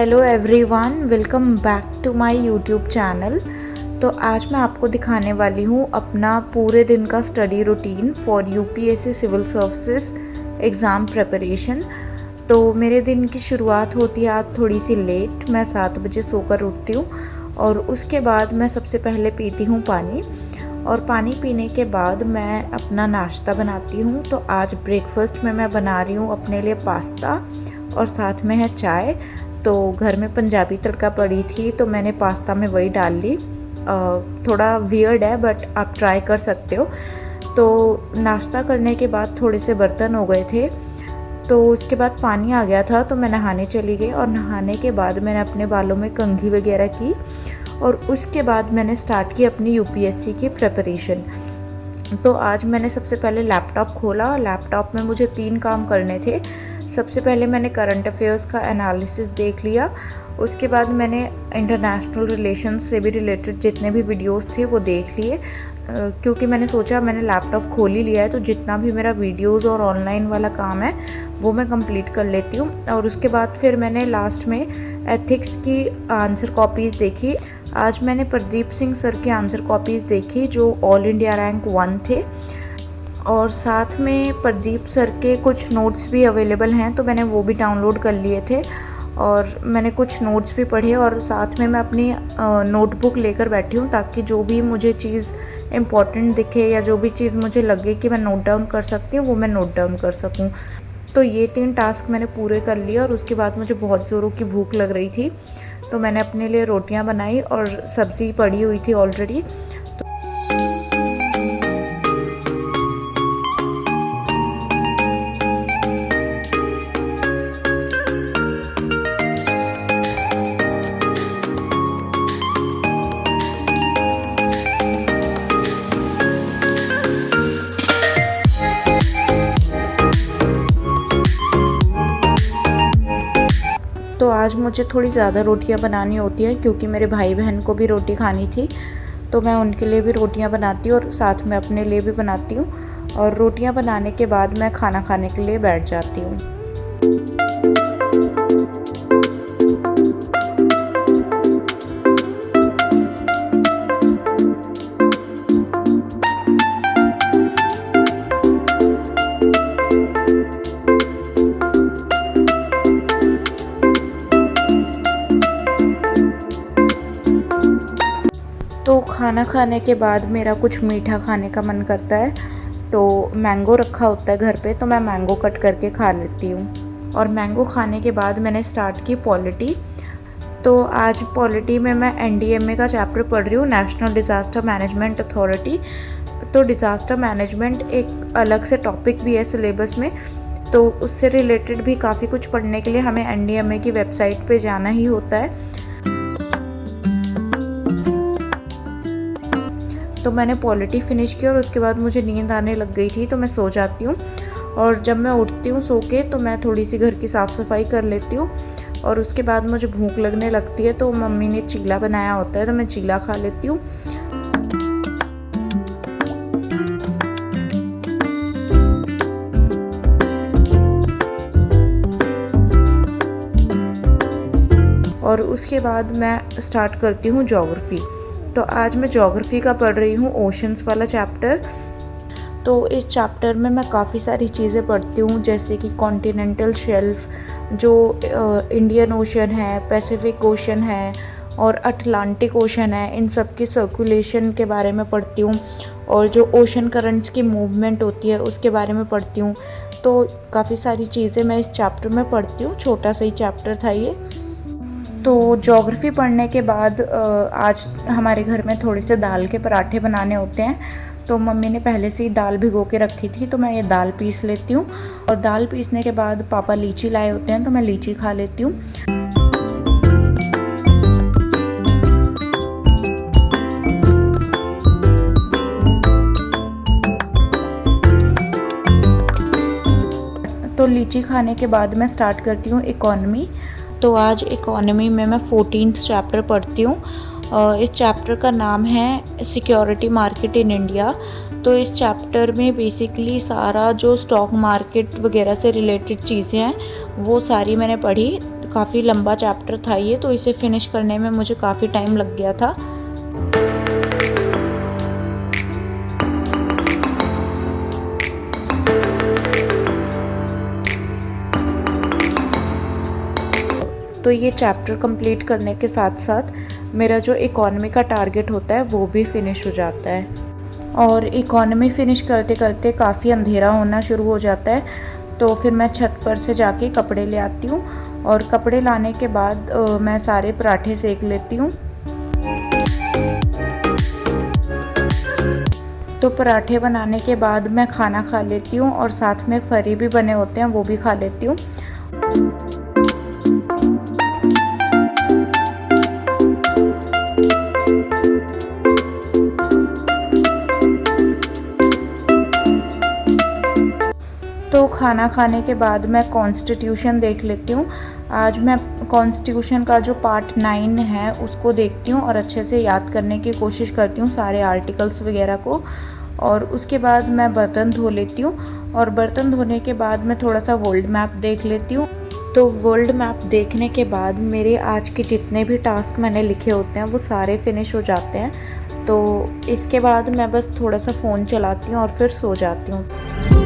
Hello everyone, welcome back to my YouTube channel. तो आज मैं आपको दिखाने वाली हूँ अपना पूरे दिन का study routine for UPSC civil services exam preparation. तो मेरे दिन की शुरुआत होती है आज थोड़ी सी लेट। मैं 7 बजे सोकर उठती हूँ और उसके बाद मैं सबसे पहले पीती हूँ पानी, और पानी पीने के बाद मैं अपना नाश्ता बनाती हूँ। तो आज ब्रेकफास्ट में मैं बना रही हूँ अपने लिए पास्ता और साथ में है चाय। तो घर में पंजाबी तड़का पड़ी थी तो मैंने पास्ता में वही डाल ली। थोड़ा वियर्ड है बट आप ट्राई कर सकते हो। तो नाश्ता करने के बाद थोड़े से बर्तन हो गए थे, तो उसके बाद पानी आ गया था तो मैं नहाने चली गई, और नहाने के बाद मैंने अपने बालों में कंघी वगैरह की और उसके बाद मैंने स्टार्ट की अपनी यूपीएससी की प्रिपरेशन। तो आज मैंने सबसे पहले लैपटॉप खोला। लैपटॉप में मुझे 3 काम करने थे। सबसे पहले मैंने करंट अफेयर्स का एनालिसिस देख लिया, उसके बाद मैंने इंटरनेशनल रिलेशंस से भी रिलेटेड जितने भी वीडियोस थे वो देख लिए, क्योंकि मैंने सोचा मैंने लैपटॉप खोल ही लिया है तो जितना भी मेरा वीडियोस और ऑनलाइन वाला काम है वो मैं कंप्लीट कर लेती हूँ। और उसके बाद फिर मैंने लास्ट में एथिक्स की आंसर कॉपीज़ देखी। आज मैंने प्रदीप सिंह सर की आंसर कॉपीज़ देखी जो ऑल इंडिया रैंक 1 थे, और साथ में प्रदीप सर के कुछ नोट्स भी अवेलेबल हैं तो मैंने वो भी डाउनलोड कर लिए थे, और मैंने कुछ नोट्स भी पढ़े। और साथ में मैं अपनी नोटबुक लेकर बैठी हूँ ताकि जो भी मुझे चीज़ इम्पॉर्टेंट दिखे या जो भी चीज़ मुझे लगे कि मैं नोट डाउन कर सकती हूँ वो मैं नोट डाउन कर सकूँ। तो ये 3 टास्क मैंने पूरे कर लिए, और उसके बाद मुझे बहुत ज़ोरों की भूख लग रही थी तो मैंने अपने लिए रोटियां बनाई और सब्ज़ी पड़ी हुई थी ऑलरेडी। तो आज मुझे थोड़ी ज़्यादा रोटियां बनानी होती हैं क्योंकि मेरे भाई बहन को भी रोटी खानी थी, तो मैं उनके लिए भी रोटियां बनाती हूँ और साथ में अपने लिए भी बनाती हूँ। और रोटियां बनाने के बाद मैं खाना खाने के लिए बैठ जाती हूँ। तो खाना खाने के बाद मेरा कुछ मीठा खाने का मन करता है, तो मैंगो रखा होता है घर पे तो मैं मैंगो कट करके खा लेती हूँ। और मैंगो खाने के बाद मैंने स्टार्ट की पॉलिटी। तो आज पॉलिटी में मैं एनडीएमए का चैप्टर पढ़ रही हूँ, नेशनल डिज़ास्टर मैनेजमेंट अथॉरिटी। तो डिज़ास्टर मैनेजमेंट एक अलग से टॉपिक भी है सिलेबस में, तो उससे रिलेटेड भी काफ़ी कुछ पढ़ने के लिए हमें एनडीएमए की वेबसाइट पे जाना ही होता है। तो मैंने पॉलिटी फिनिश की और उसके बाद मुझे नींद आने लग गई थी तो मैं सो जाती हूँ, और जब मैं उठती हूँ सो के तो मैं थोड़ी सी घर की साफ़ सफाई कर लेती हूँ, और उसके बाद मुझे भूख लगने लगती है तो मम्मी ने चीला बनाया होता है तो मैं चीला खा लेती हूँ। और उसके बाद मैं स्टार्ट करती हूँ ज्योग्राफी। तो आज मैं ज्योग्राफी का पढ़ रही हूँ ओशंस वाला चैप्टर। तो इस चैप्टर में मैं काफ़ी सारी चीज़ें पढ़ती हूँ, जैसे कि कॉन्टिनेंटल शेल्फ, जो इंडियन ओशन है, पैसिफिक ओशन है और अटलांटिक ओशन है, इन सब की सर्कुलेशन के बारे में पढ़ती हूँ, और जो ओशन करंट्स की मूवमेंट होती है उसके बारे में पढ़ती हूँ। तो काफ़ी सारी चीज़ें मैं इस चैप्टर में पढ़ती हूँ, छोटा सा ही चैप्टर था ये। तो ज्योग्राफी पढ़ने के बाद आज हमारे घर में थोड़े से दाल के पराठे बनाने होते हैं, तो मम्मी ने पहले से ही दाल भिगो के रखी थी तो मैं ये दाल पीस लेती हूँ। और दाल पीसने के बाद पापा लीची लाए होते हैं तो मैं लीची खा लेती हूँ। तो लीची खाने के बाद मैं स्टार्ट करती हूँ इकोनॉमी। तो आज इकोनॉमी में मैं 14th चैप्टर पढ़ती हूँ। इस चैप्टर का नाम है सिक्योरिटी मार्केट इन इंडिया। तो इस चैप्टर में बेसिकली सारा जो स्टॉक मार्केट वगैरह से रिलेटेड चीज़ें हैं वो सारी मैंने पढ़ी। काफ़ी लंबा चैप्टर था ये, तो इसे फिनिश करने में मुझे काफ़ी टाइम लग गया था। तो ये चैप्टर कंप्लीट करने के साथ साथ मेरा जो इकोनॉमी का टारगेट होता है वो भी फिनिश हो जाता है। और इकोनॉमी फिनिश करते करते काफ़ी अंधेरा होना शुरू हो जाता है, तो फिर मैं छत पर से जाके कपड़े ले आती हूँ और कपड़े लाने के बाद मैं सारे पराठे सेक लेती हूँ। तो पराठे बनाने के बाद मैं खाना खा लेती हूँ और साथ में फरी भी बने होते हैं वो भी खा लेती हूँ। तो खाना खाने के बाद मैं कॉन्स्टिट्यूशन देख लेती हूँ। आज मैं कॉन्स्टिट्यूशन का जो पार्ट 9 है उसको देखती हूँ और अच्छे से याद करने की कोशिश करती हूँ सारे आर्टिकल्स वगैरह को। और उसके बाद मैं बर्तन धो लेती हूँ और बर्तन धोने के बाद मैं थोड़ा सा वर्ल्ड मैप देख लेती हूँ। तो वर्ल्ड मैप देखने के बाद मेरे आज के जितने भी टास्क मैंने लिखे होते हैं वो सारे फिनिश हो जाते हैं। तो इसके बाद मैं बस थोड़ा सा फ़ोन चलाती हूँ और फिर सो जाती हूँ।